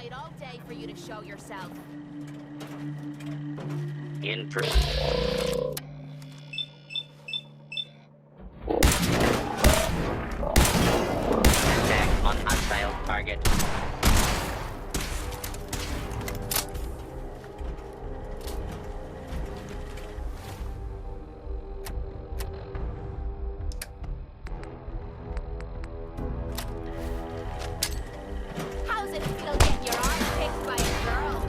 wait all day for you to show yourself. In pursuit. Attack on hostile target. How's it feel getting your arm picked by a girl?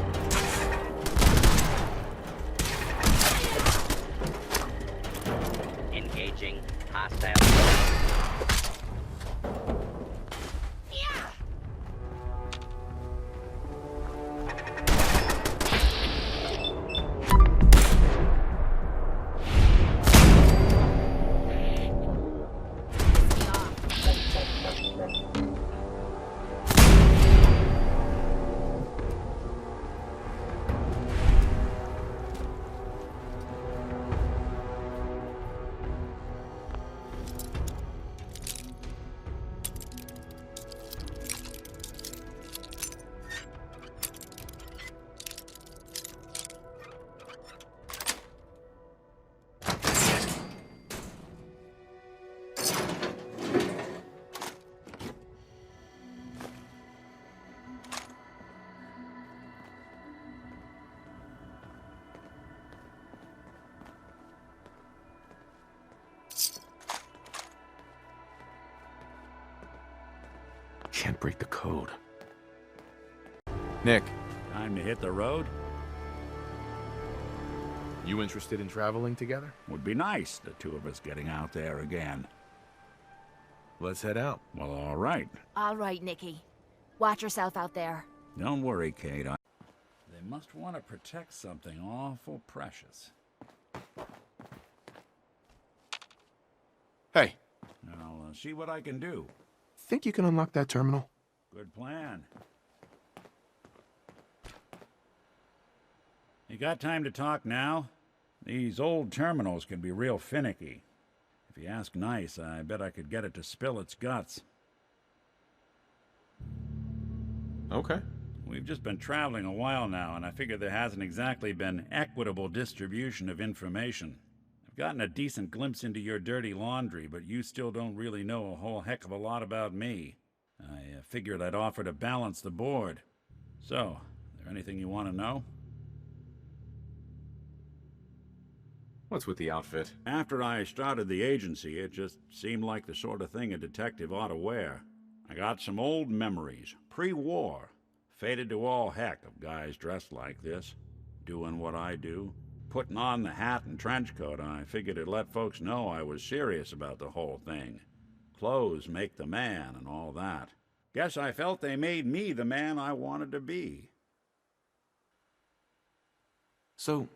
Engaging hostile. Yeah! Piss me off. Can't break the code. Nick, Time to hit the road? you interested in traveling together? Would be nice, the two of us getting out there again. Let's head out. Well, all right. All right, Nikki. Watch yourself out there. Don't worry, Kate. They must want to protect something awful precious. Hey, I'll see what I can do. think you can unlock that terminal? Good plan. You got time to talk now? These old terminals can be real finicky. If you ask nice, I bet I could get it to spill its guts. Okay. We've just been traveling a while now, and I figure there hasn't exactly been equitable distribution of information. I've gotten a decent glimpse into your dirty laundry, but you still don't really know a whole heck of a lot about me. I figured I'd offer to balance the board. So, is there anything you want to know? What's with the outfit? After I started the agency, it just seemed like the sort of thing a detective ought to wear. I got some old memories, pre-war. Faded to all heck of guys dressed like this, doing what I do. Putting on the hat and trench coat, I figured it'd let folks know I was serious about the whole thing. Clothes make the man and all that. Guess I felt they made me the man I wanted to be. So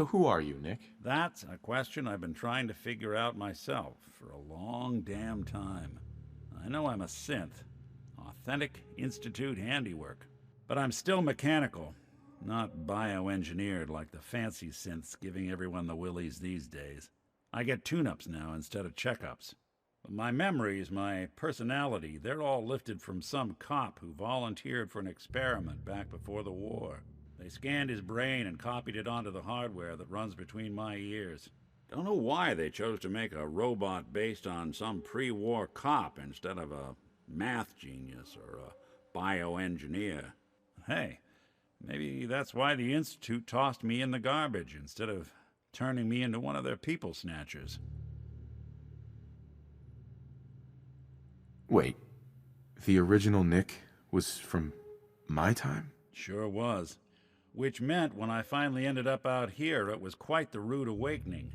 who are you, Nick? That's a question I've been trying to figure out myself for a long damn time. I know I'm a synth. Authentic Institute handiwork. But I'm still mechanical, not bioengineered like the fancy synths giving everyone the willies these days. I get tune-ups now instead of checkups. But my memories, my personality, they're all lifted from some cop who volunteered for an experiment back before the war. They scanned his brain and copied it onto the hardware that runs between my ears. Don't know why they chose to make a robot based on some pre-war cop instead of a math genius or a bioengineer. Hey, maybe that's why the Institute tossed me in the garbage instead of turning me into one of their people snatchers. Wait, the original Nick was from my time? Sure was. Which meant when I finally ended up out here, it was quite the rude awakening.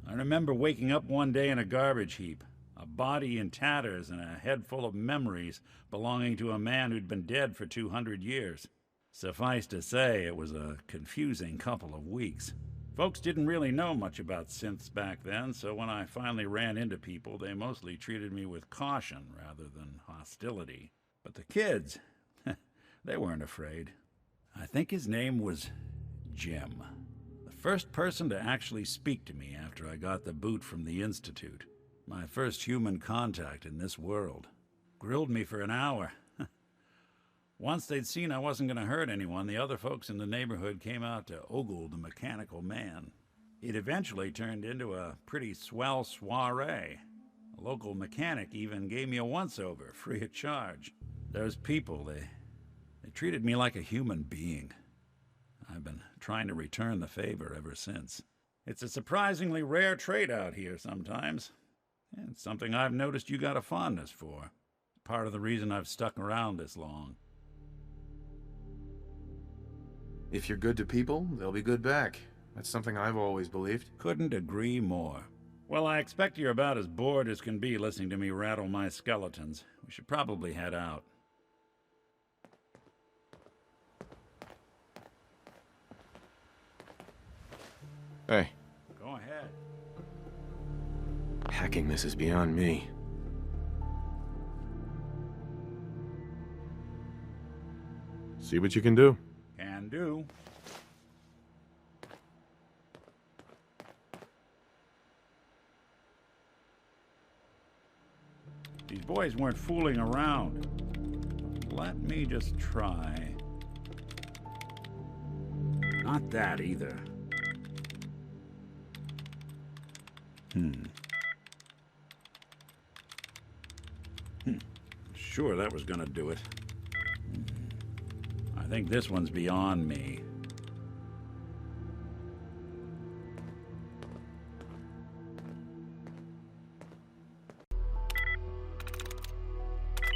I remember waking up one day in a garbage heap, a body in tatters and a head full of memories belonging to a man who'd been dead for 200 years. Suffice to say, it was a confusing couple of weeks. Folks didn't really know much about synths back then, so when I finally ran into people, they mostly treated me with caution rather than hostility. But the kids, they weren't afraid. I think his name was Jim. The first person to actually speak to me after I got the boot from the Institute. My first human contact in this world. Grilled me for an hour. Once they'd seen I wasn't going to hurt anyone, the other folks in the neighborhood came out to ogle the mechanical man. It eventually turned into a pretty swell soiree. A local mechanic even gave me a once-over, free of charge. Those people, they treated me like a human being. I've been trying to return the favor ever since. It's a surprisingly rare trait out here sometimes. And it's something I've noticed you got a fondness for. Part of the reason I've stuck around this long. If you're good to people, they'll be good back. That's something I've always believed. Couldn't agree more. Well, I expect you're about as bored as can be listening to me rattle my skeletons. We should probably head out. Hey, Go ahead. hacking this is beyond me. See what you can do. Can do. These boys weren't fooling around. Let me just try. Not that either. Sure, that was gonna do it. I think this one's beyond me.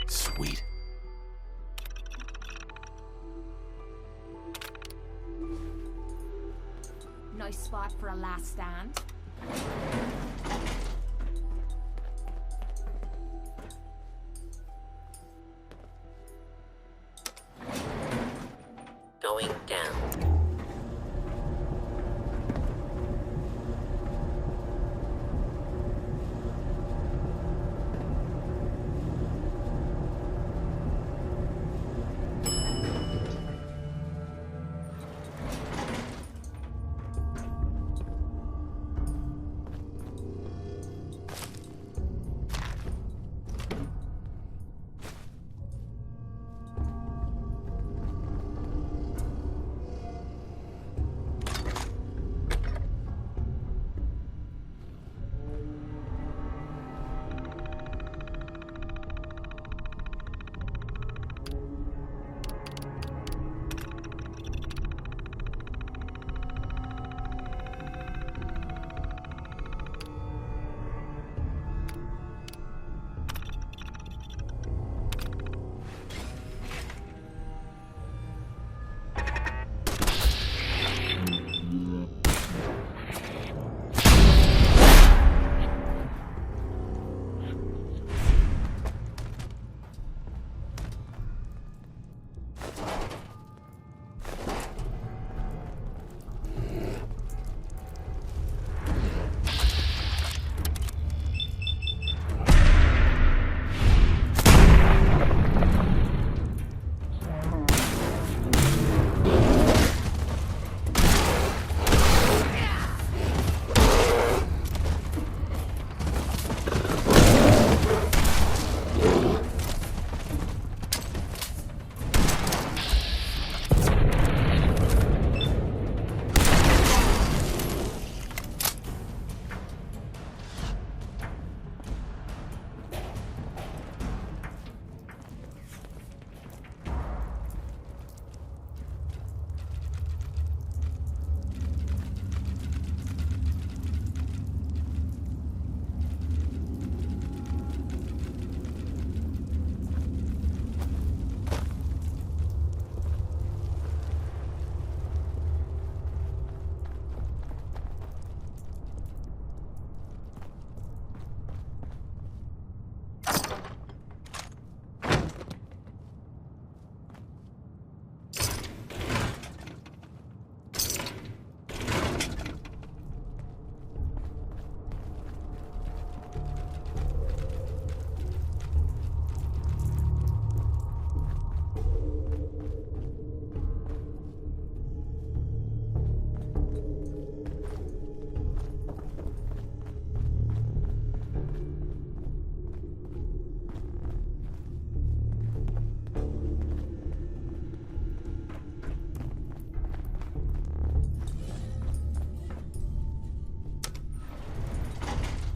Sweet. Nice spot for a last stand. Going down.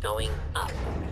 going up.